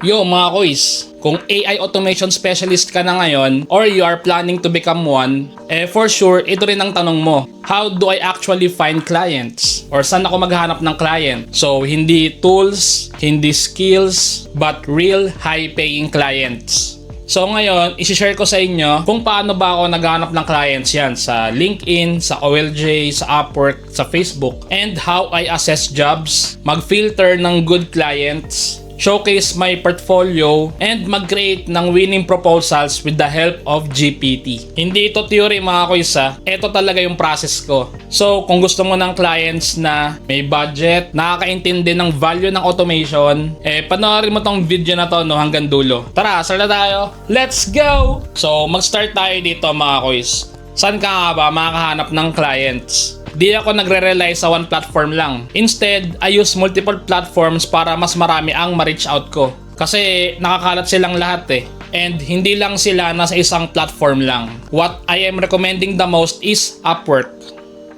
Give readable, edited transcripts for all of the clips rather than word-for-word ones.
Yo mga kois, kung AI automation specialist ka na ngayon or you are planning to become one, for sure ito rin ang tanong mo. How do I actually find clients? Or saan ako maghanap ng client? So hindi tools, hindi skills, but real high-paying clients. So ngayon, isi-share ko sa inyo kung paano ba ako naghanap ng clients yan sa LinkedIn, sa OLJ, sa Upwork, sa Facebook, and how I assess jobs, mag-filter ng good clients, showcase my portfolio, and mag-create ng winning proposals with the help of GPT. Hindi ito theory mga kuisa, ito talaga yung process ko. So kung gusto mo ng clients na may budget, nakakaintindi ng value ng automation, panoorin mo tong video na to hanggang dulo. Tara, start na tayo! Let's go! So mag-start tayo dito mga kuis. Saan ka nga ba makakahanap ng clients? Di ako nagre-rely sa one platform lang. Instead, I use multiple platforms para mas marami ang ma-reach out ko. Kasi nakakalat silang lahat And hindi lang sila nasa isang platform lang. What I am recommending the most is Upwork.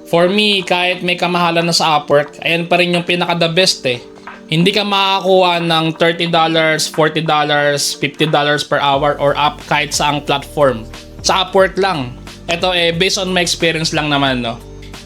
For me, kahit may kamahalan na sa Upwork, ayan pa rin yung pinaka-the best Hindi ka makakakuha ng $30, $40, $50 per hour or up kahit saang platform. Sa Upwork lang. Ito based on my experience lang naman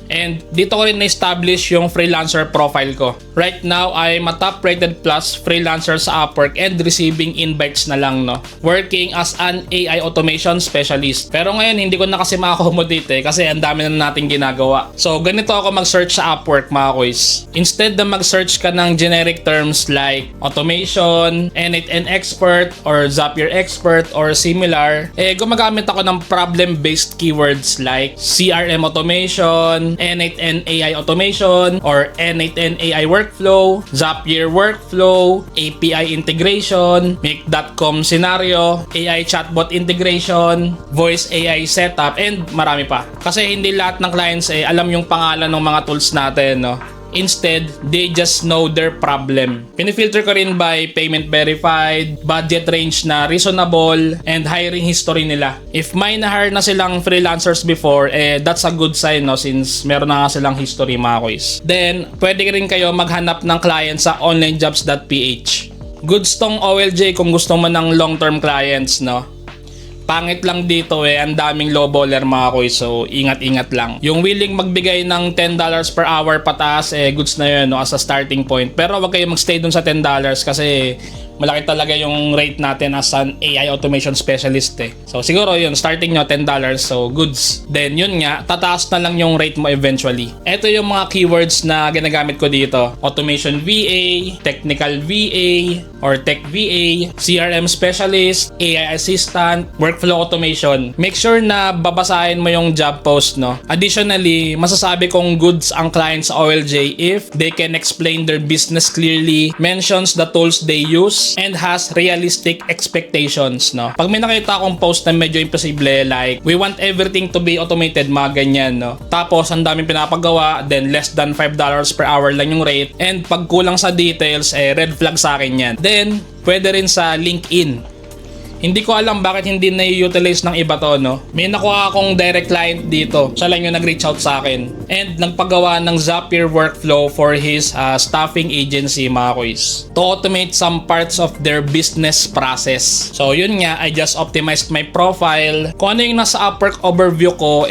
And dito ko rin na-establish yung freelancer profile ko. Right now, I'm a top rated plus freelancer sa Upwork and receiving invites na lang Working as an AI automation specialist. Pero ngayon, hindi ko na kasi ma-accommodate kasi ang dami na nating ginagawa. So, ganito ako mag-search sa Upwork mga kuis. Instead na mag-search ka ng generic terms like automation, N8N expert, or Zapier expert, or similar, gumagamit ako ng problem-based keywords like CRM automation, N8N AI automation, or N8N AI workflow, Zapier workflow, API integration, Make.com scenario, AI chatbot integration, voice AI setup, and marami pa. Kasi hindi lahat ng clients alam yung pangalan ng mga tools natin Instead, they just know their problem. Pinifilter ko rin by payment verified, budget range na reasonable, and hiring history nila. If may na-hire na silang freelancers before, that's a good sign since meron na nga silang history mga kuis. Then, pwede rin kayo maghanap ng client sa onlinejobs.ph. Goods tong OLJ kung gusto mo ng long-term clients Pangit lang dito ang daming lowballer mga kuis, so ingat-ingat lang. Yung willing magbigay ng $10 per hour pataas, goods na yun as a starting point. Pero wag kayo magstay dun sa $10 kasi malaki talaga yung rate natin as an AI automation specialist So siguro yun, starting nyo $10, so goods. Then yun nga, tataas na lang yung rate mo eventually. Ito yung mga keywords na ginagamit ko dito. Automation VA, Technical VA, or Tech VA, CRM Specialist, AI Assistant, Workflow Automation. Make sure na babasahin mo yung job post Additionally, masasabi kong goods ang client sa OLJ if they can explain their business clearly, mentions the tools they use, and has realistic expectations Pag may nakita akong post na medyo imposible like we want everything to be automated, mga ganyan Tapos ang daming pinapagawa, then less than $5 per hour lang yung rate, and pag kulang sa details red flag sa akin yan. Then pwede rin sa LinkedIn. Hindi ko alam bakit hindi na-utilize ng iba to May nakuha akong direct client dito. Siya lang yung nag-reach out sa akin. And nagpagawa ng Zapier workflow for his staffing agency mga kuis. To automate some parts of their business process. So yun nga, I just optimized my profile. Kung ano yung nasa Upwork overview ko,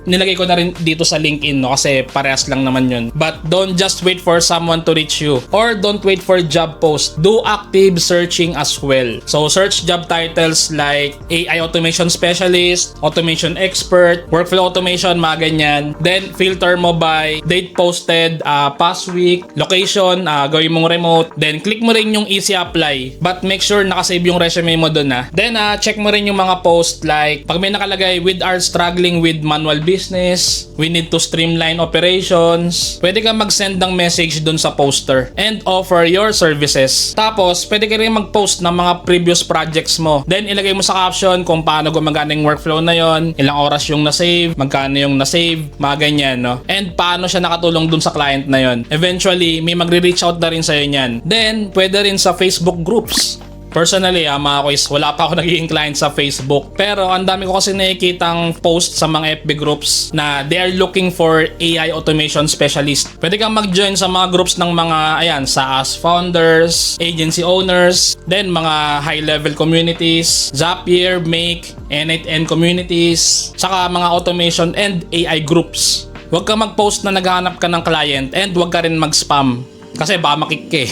nilagay ko na rin dito sa LinkedIn kasi parehas lang naman yun. But don't just wait for someone to reach you. Or don't wait for job post. Do active searching as well. So search job titles like AI automation specialist, automation expert, workflow automation, mga ganyan. Then filter mo by date posted, past week, location, gawin mong remote. Then click mo rin yung easy apply. But make sure nakasave yung resume mo dun Then check mo rin yung mga post like pag may nakalagay with are struggling with manual business, we need to streamline operations. Pwede ka mag-send ng message dun sa poster and offer your services. Tapos, pwede ka rin mag-post ng mga previous projects mo. Then, ilagay mo sa caption kung paano gumagana yung workflow na yon, ilang oras yung na-save, magkano yung na-save, mga ganyan, And paano siya nakatulong dun sa client na yon. Eventually, may magre-reach out na rin sa'yo niyan. Then, pwede rin sa Facebook groups. Personally, mga quiz, wala pa ako nagiging client sa Facebook. Pero ang dami ko kasi nakikitang post sa mga FB groups na they are looking for AI automation specialist. Pwede kang mag-join sa mga groups ng mga, SaaS founders, agency owners, then mga high-level communities, Zapier, Make, N8N communities, saka mga automation and AI groups. Huwag kang mag-post na naghahanap ka ng client and huwag ka rin mag-spam. Kasi baka makik ka eh.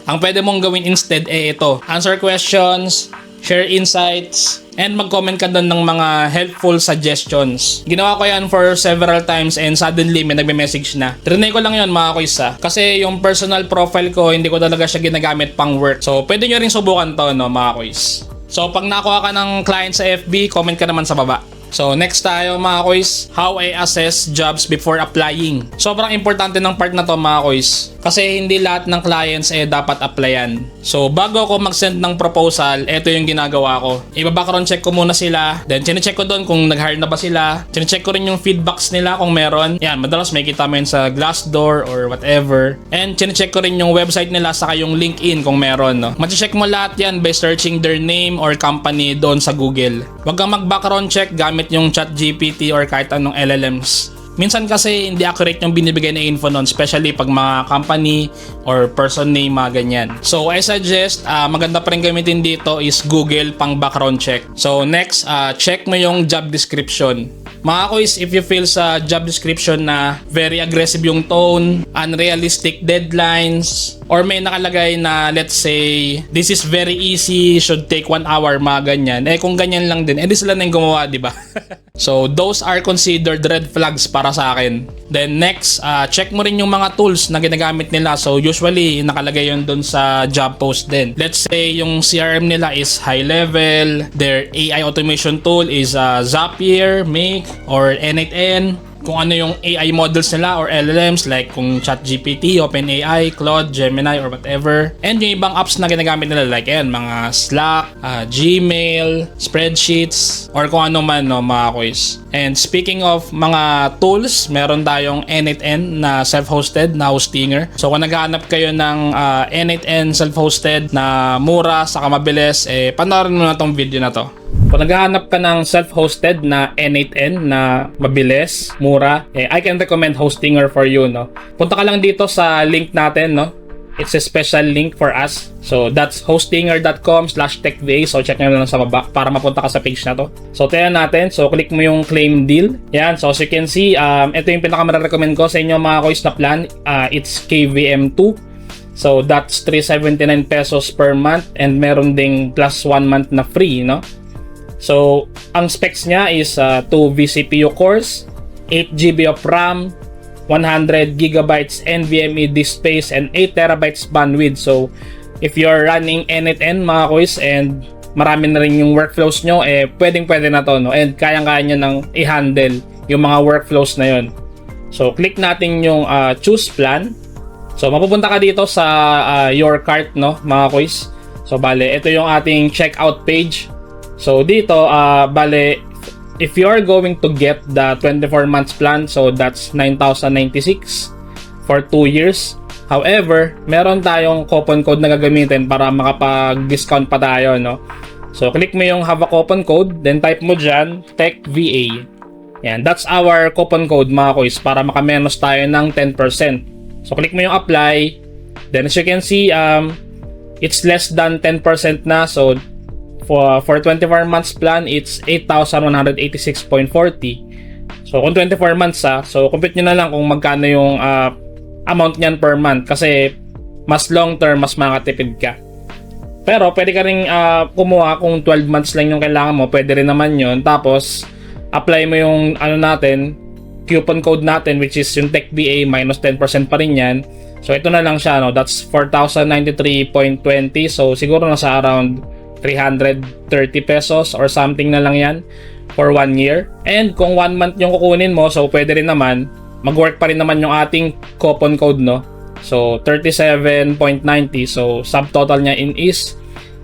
Ang pwede mong gawin instead ito. Answer questions, share insights, and mag-comment ka doon ng mga helpful suggestions. Ginawa ko yan for several times and suddenly may nagme-message na. Trinay ko lang yun mga quiz kasi yung personal profile ko hindi ko talaga siya ginagamit pang work. So pwede nyo rin subukan to mga quiz. So pag nakuha ka ng client sa FB, comment ka naman sa baba. So next tayo mga quiz, how I assess jobs before applying. Sobrang importante ng part na to mga quiz kasi hindi lahat ng clients dapat applyan. So bago ako mag-send ng proposal, ito yung ginagawa ko. Iba-background check ko muna sila, then chine-check ko doon kung nag-hire na ba sila. Chine-check ko rin yung feedbacks nila kung meron. Yan, madalas may kita mo yun sa Glassdoor or whatever. And chine-check ko rin yung website nila saka yung LinkedIn kung meron. Mache-check mo lahat yan by searching their name or company doon sa Google. Huwag kang mag-background check gamit yung ChatGPT or kahit anong LLMs. Minsan kasi hindi accurate yung binibigay na info nun, especially pag mga company or person name, mga ganyan. So I suggest, maganda pa rin gamitin dito is Google pang background check. So next, check mo yung job description. Mga quiz, if you feel sa job description na very aggressive yung tone, unrealistic deadlines, or may nakalagay na let's say, this is very easy, should take 1 hour, mga ganyan. Kung ganyan lang din, di sila na yung gumawa, di ba? So those are considered red flags para sa akin. Then next, check mo rin yung mga tools na ginagamit nila. So usually, nakalagay yun dun sa job post din. Let's say yung CRM nila is high level, their AI automation tool is Zapier, Make, or N8N. Kung ano yung AI models nila or LLMs like kung ChatGPT, OpenAI, Claude, Gemini, or whatever. And yung ibang apps na ginagamit nila like mga Slack, Gmail, spreadsheets, or kung ano man mga quiz. And speaking of mga tools, meron tayong N8N na self-hosted na hostinger. So kung naghahanap kayo ng N8N self-hosted na mura saka mabilis, panoorin mo na tong video na to. Kung naghahanap ka ng self-hosted na N8N na mabilis, mura, I can recommend Hostinger for you, no? Punta ka lang dito sa link natin, no? It's a special link for us. So that's hostinger.com/techva. So check nyo lang sa baba para mapunta ka sa page na to. So tingnan natin. So click mo yung claim deal. Yan. So as you can see, ito yung pinaka-recommend ko sa inyo mga quiz na plan. It's KVM2. So that's 379 pesos per month and meron ding plus 1 month na free, no? So, ang specs niya is 2 vCPU cores, 8 GB of RAM, 100 GB NVMe disk space, and 8 TB bandwidth. So, if you're running N8N mga quiz and marami na rin yung workflows nyo, pwedeng-pwede na to, no? And kayang-kaya nyo nang i-handle yung mga workflows na yon. So, click natin yung choose plan. So, mapupunta ka dito sa your cart, no, mga quiz. So, bale, ito yung ating checkout page. So dito, bale, if you are going to get the 24 months plan, so that's 9,096 for 2 years. However, meron tayong coupon code na gagamitin para makapag-discount pa tayo, no? So click mo yung have a coupon code, then type mo dyan, TechVA. Yan, that's our coupon code mga quiz para makamenos tayo ng 10%. So click mo yung apply, then as you can see, it's less than 10% na, so for 24 months plan, it's 8,186.40. So, kung 24 months so compute nyo na lang kung magkano yung amount nyan per month kasi mas long term, mas makatipid ka. Pero, pwede ka rin kumuha kung 12 months lang yung kailangan mo, pwede rin naman yun. Tapos, apply mo yung coupon code natin which is yung TechBA minus 10% pa rin yan. So, ito na lang siya, no? That's 4,093.20. So, siguro nasa around 330 pesos or something na lang yan for 1 year. And kung 1 month yung kukunin mo, so pwede rin naman, mag-work pa rin naman yung ating coupon code, no? So 37.90. So subtotal niya is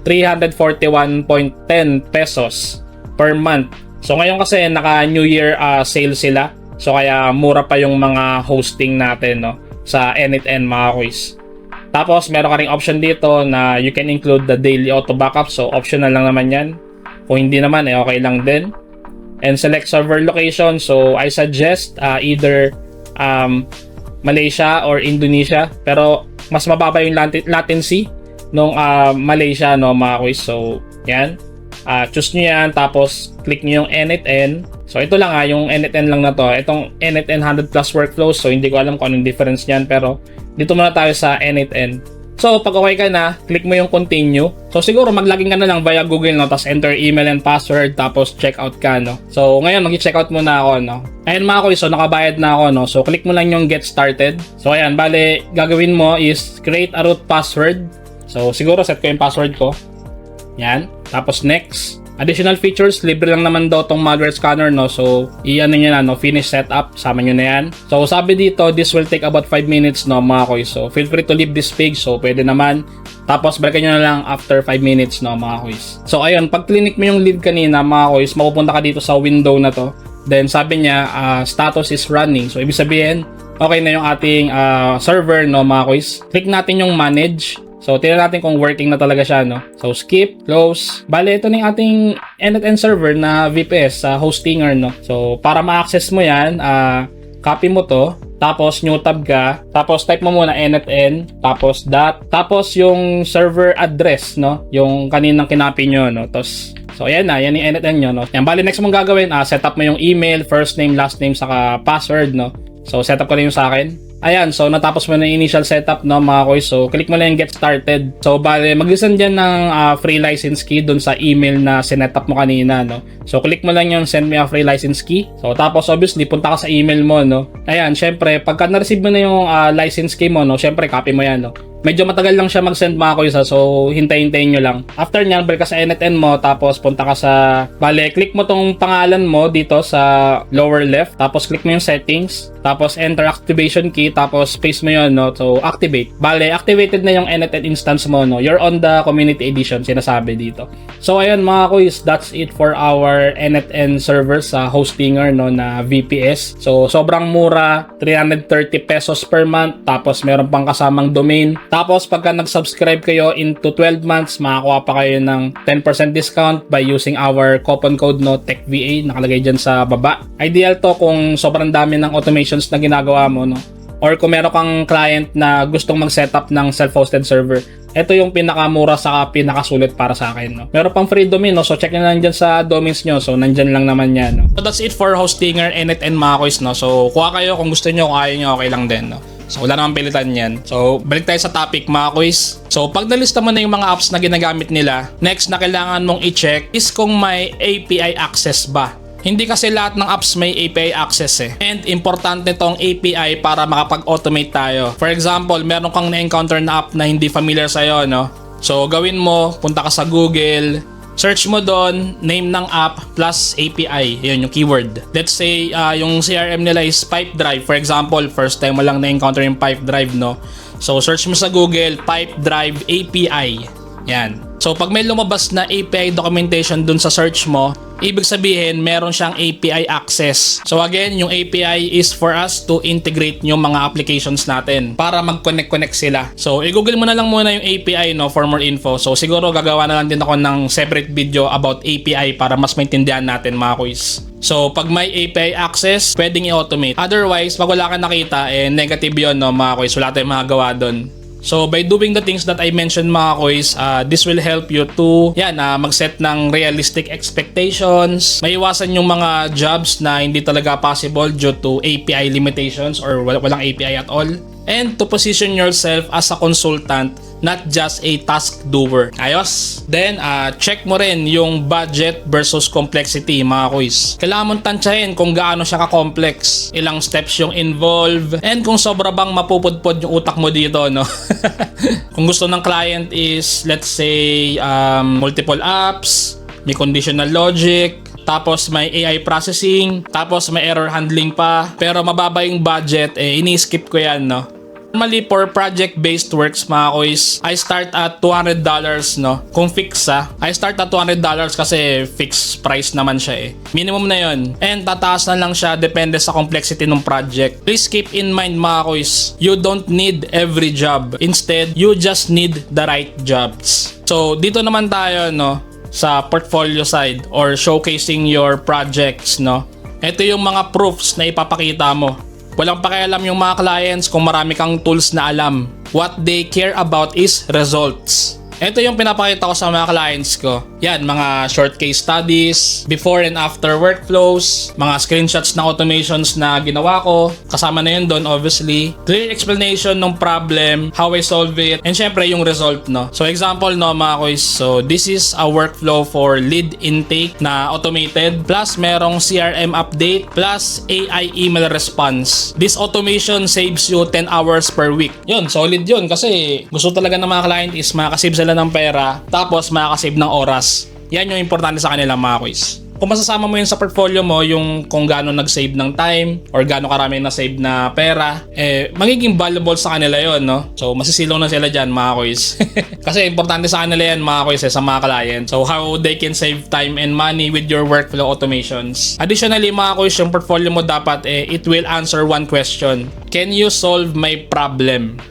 341.10 pesos per month. So ngayon kasi naka New Year sale sila. So kaya mura pa yung mga hosting natin, no, sa N8N mga quiz. Tapos meron ka ring option dito na you can include the daily auto backup. So optional lang naman yan. Kung hindi naman okay lang din. And select server location. So I suggest either Malaysia or Indonesia. Pero mas mababa yung latency nung Malaysia, no, mga quiz. So yan. Choose nyo yan, tapos click nyo yung N8N. So ito lang yung N8N lang na to. Itong N8N 100 plus workflows, so hindi ko alam kung anong difference niyan, pero dito muna tayo sa N8N. So pag okay ka na, click mo yung continue. So siguro mag-login ka na lang via Google, no, tapos enter email and password, tapos check out ka, no. So ngayon mag-check out muna ako, no. Ayan mga kuys, so nakabayad na ako, no. So click mo lang yung get started. So ayan, bale gagawin mo is create a root password. So siguro set ko yung password ko. Yan. Tapos next. Additional features, libre lang naman daw tong malware scanner, no. So i-ano nyo na, no, finish setup, sama nyo na yan. So sabi dito, this will take about 5 minutes, no, mga kuys. So feel free to leave this page, so pwede naman. Tapos balikan nyo na lang after 5 minutes, no, mga kuys. So ayun, pag clinic mo yung lead kanina, mga kuys, mapupunta ka dito sa window na to. Then sabi niya, status is running. So ibig sabihin, okay na yung ating server, no, mga kuys. Click natin yung manage. So, tingnan natin kung working na talaga siya, no? So, skip, close. Bale, ito na yung ating N8N server na VPS sa Hostinger, no? So, para ma-access mo yan, copy mo to, tapos new tab ka, tapos type mo muna N8N, tapos dot, tapos yung server address, no? Yung kaninang kinopy nyo, no? Tapos, so, ayan na, yan yung N8N nyo, no? Yan, bale, next mong gagawin, set up mo yung email, first name, last name, saka password, no? So, set up ko na yung sa akin. Ayan, so natapos mo na yung initial setup, no, mga kuys. So click mo lang yung get started. So bale, mag-send dyan ng free license key dun sa email na sinetup mo kanina, no. So click mo lang yung send me a free license key. So tapos obviously punta ka sa email mo, no. Ayan, syempre pagka na-receive mo na yung license key mo, no, syempre copy mo yan, no. Medyo matagal lang siya mag-send, mga kuys, so hintayin-hintayin nyo lang. After nyan, balik ka sa N8N mo, tapos punta ka sa, bale, click mo tong pangalan mo dito sa lower left, tapos click mo yung settings, tapos enter activation key, tapos paste mo yun, no, so activate. Bale, activated na yung N8N instance mo, no, you're on the community edition, sinasabi dito. So ayun, mga kuys, that's it for our N8N server sa Hostinger, no, na VPS. So sobrang mura, 330 pesos per month, tapos meron pang kasamang domain. Tapos pagka nag-subscribe kayo into 12 months, makakuha pa kayo ng 10% discount by using our coupon code, no, TechVA, nakalagay dyan sa baba. Ideal to kung sobrang dami ng automations na ginagawa mo, no, or kung meron kang client na gustong mag-setup ng self-hosted server. Ito yung pinakamura sa pinakasulit para sa akin, no. Meron pang free domain, no, so check nyo lang dyan sa domains nyo, so nandyan lang naman yan, no. So that's it for Hostinger N8N, mga kuys, no. So kuha kayo kung gusto nyo, kung ayaw nyo, okay lang din, no. So wala namang pilitan yan. So balik tayo sa topic, mga kuys. So pag nalista mo na yung mga apps na ginagamit nila, next na kailangan mong i-check is kung may API access ba. Hindi kasi lahat ng apps may API access, eh. And importante tong API para makapag-automate tayo. For example, meron kang na-encounter na app na hindi familiar sa'yo, no? So gawin mo, punta ka sa Google, search mo doon, name ng app plus API. Yun yung keyword. Let's say, yung CRM nila is Pipedrive. For example, first time mo lang na-encounter yung Pipedrive, no? So, search mo sa Google, Pipedrive API. Yan. So, pag may lumabas na API documentation dun sa search mo, ibig sabihin, meron siyang API access. So again, yung API is for us to integrate yung mga applications natin para mag-connect sila. So i-google mo na lang muna yung API, no, for more info. So siguro gagawa na lang din ako ng separate video about API para mas maintindihan natin, mga kuys. So pag may API access, pwedeng i-automate. Otherwise, pag wala ka nakita, negative yun, no, mga kuys. Wala tayong magagawa doon. So by doing the things that I mentioned, mga kuys, this will help you to mag-set ng realistic expectations. Maiwasan yung mga jobs na hindi talaga possible due to API limitations or walang API at all. And to position yourself as a consultant, not just a task doer. Ayos? Then, check mo rin yung budget versus complexity, mga kuys. Kailangan mong tansyahin kung gaano siya ka-complex, ilang steps yung involved, and kung sobra bang mapupudpod yung utak mo dito, no? Kung gusto ng client is, let's say, multiple apps, may conditional logic, tapos may AI processing, tapos may error handling pa, pero mababa yung budget, ini-skip ko yan, no? Normally, for project-based works, mga kois, I start at $200, no? Kung fix I start at $200 kasi fixed price naman siya Minimum na yon. And tataas na lang siya depende sa complexity ng project. Please keep in mind, mga kois, you don't need every job. Instead, you just need the right jobs. So, dito naman tayo, no? Sa portfolio side or showcasing your projects, no? Ito yung mga proofs na ipapakita mo. Walang pakialam yung mga clients kung marami kang tools na alam. What they care about is results. Ito yung pinapakita ko sa mga clients ko. Yan, mga short case studies, before and after workflows, mga screenshots na automations na ginawa ko. Kasama na yun doon, obviously. Clear explanation ng problem, how I solve it, and syempre yung result, no? So example, no, mga kois. So this is a workflow for lead intake na automated, plus merong CRM update, plus AI email response. This automation saves you 10 hours per week. Yun, solid yun kasi gusto talaga ng mga client is makasave sila ng pera, tapos makakasave ng oras. Yan yung importante sa kanila, mga kois. Kung masasama mo yun sa portfolio mo, yung kung gaano nag-save ng time or gaano karami na-save na pera, magiging valuable sa kanila yon, no? So, masisilong na sila dyan, mga kois. Kasi importante sa kanila yan, mga kois, sa mga client. So, how they can save time and money with your workflow automations. Additionally, mga kois, yung portfolio mo dapat, it will answer one question. Can you solve my problem?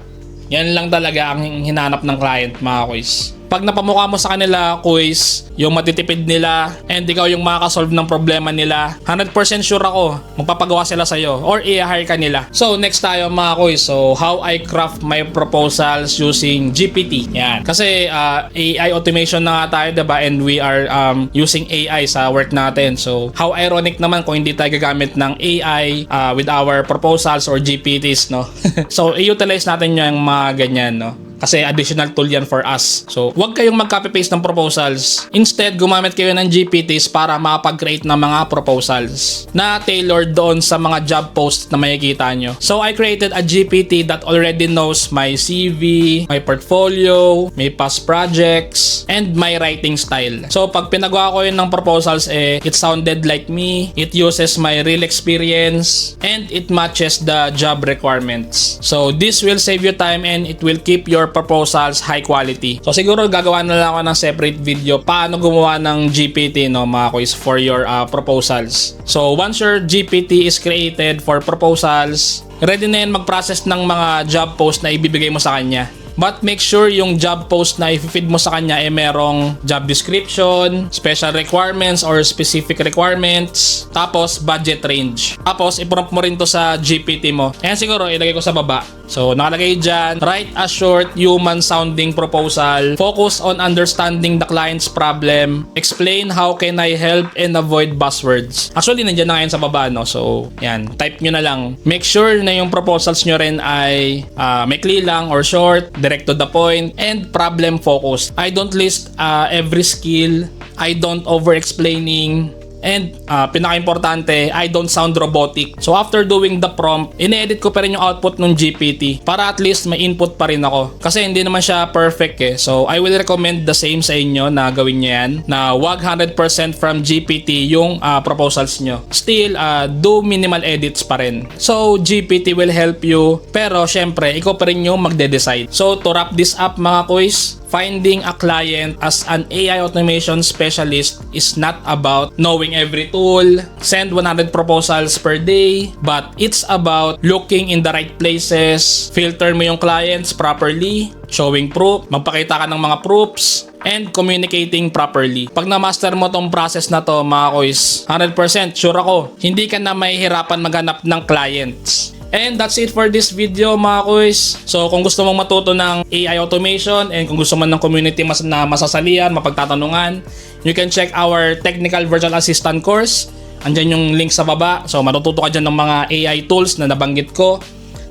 Yan lang talaga ang hinanap ng client, mga kois. Pag napamukha mo sa kanila, quiz, yung matitipid nila and ikaw yung makakasolve ng problema nila, 100% sure ako, magpapagawa sila sa'yo or i-hire ka nila. So, next tayo, mga quiz. So, how I craft my proposals using GPT. Yan. Kasi AI automation na nga tayo, diba? And we are using AI sa work natin. So, how ironic naman kung hindi tayo gagamit ng AI with our proposals or GPTs, no? So, i-utilize natin yung mga ganyan, no? Kasi additional tool yan for us. So, huwag kayong mag-copy-paste ng proposals. Instead, gumamit kayo ng GPTs para makapag-create ng mga proposals na tailored doon sa mga job posts na makikita nyo. So, I created a GPT that already knows my CV, my portfolio, my past projects, and my writing style. So, pag pinagawa ko yun ng proposals, it sounded like me, it uses my real experience, and it matches the job requirements. So, this will save you time and it will keep your proposals high quality. So siguro gagawa na lang ako ng separate video paano gumawa ng GPT, no, mga quiz, for your proposals. So once your GPT is created for proposals, ready na yan mag-process ng mga job post na ibibigay mo sa kanya. But make sure yung job post na i-feed mo sa kanya merong job description, special requirements or specific requirements, tapos budget range. Tapos i-prompt mo rin to sa GPT mo. Ayan, siguro ilagay ko sa baba. So nakalagay dyan, write a short human sounding proposal, focus on understanding the client's problem, explain how can I help and avoid buzzwords. Actually nandiyan na ngayon sa baba, no? So yan, type nyo na lang. Make sure na yung proposals nyo rin ay maikli lang or short, direct to the point, and problem focused. I don't list every skill, I don't over explaining, and pinaka-importante, I don't sound robotic. So after doing the prompt, ine-edit ko pa rin yung output ng GPT para at least may input pa rin ako. Kasi hindi naman siya perfect So I will recommend the same sa inyo na gawin nyo yan, na wag 100% from GPT yung proposals nyo. Still, do minimal edits pa rin. So GPT will help you, pero syempre, ikaw pa rin yung magde-decide. So to wrap this up, mga quiz, finding a client as an AI automation specialist is not about knowing every tool, send 100 proposals per day, but it's about looking in the right places, filter mo yung clients properly, showing proof, magpakita ka ng mga proofs, and communicating properly. Pag na-master mo tong process na to, mga kois, 100% sure ako, hindi ka na mahihirapan maghanap ng clients. And that's it for this video, mga kuys. So kung gusto mong matuto ng AI automation and kung gusto man ng community na masasalihan, mapagtatanungan, you can check our technical virtual assistant course. Andyan yung link sa baba. So matututo ka dyan ng mga AI tools na nabanggit ko.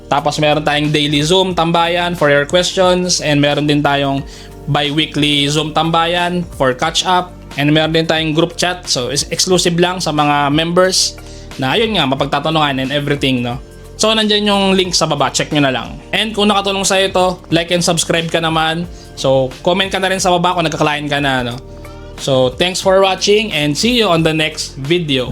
Tapos meron tayong daily Zoom tambayan for your questions, and meron din tayong bi-weekly Zoom tambayan for catch up, and meron din tayong group chat. So exclusive lang sa mga members na ayun nga, mapagtatanungan and everything, no? So nandyan yung link sa baba, check nyo na lang. And kung nakatulong sa ito, like and subscribe ka naman. So comment ka na rin sa baba kung nagka-client ka na, no? So thanks for watching and see you on the next video.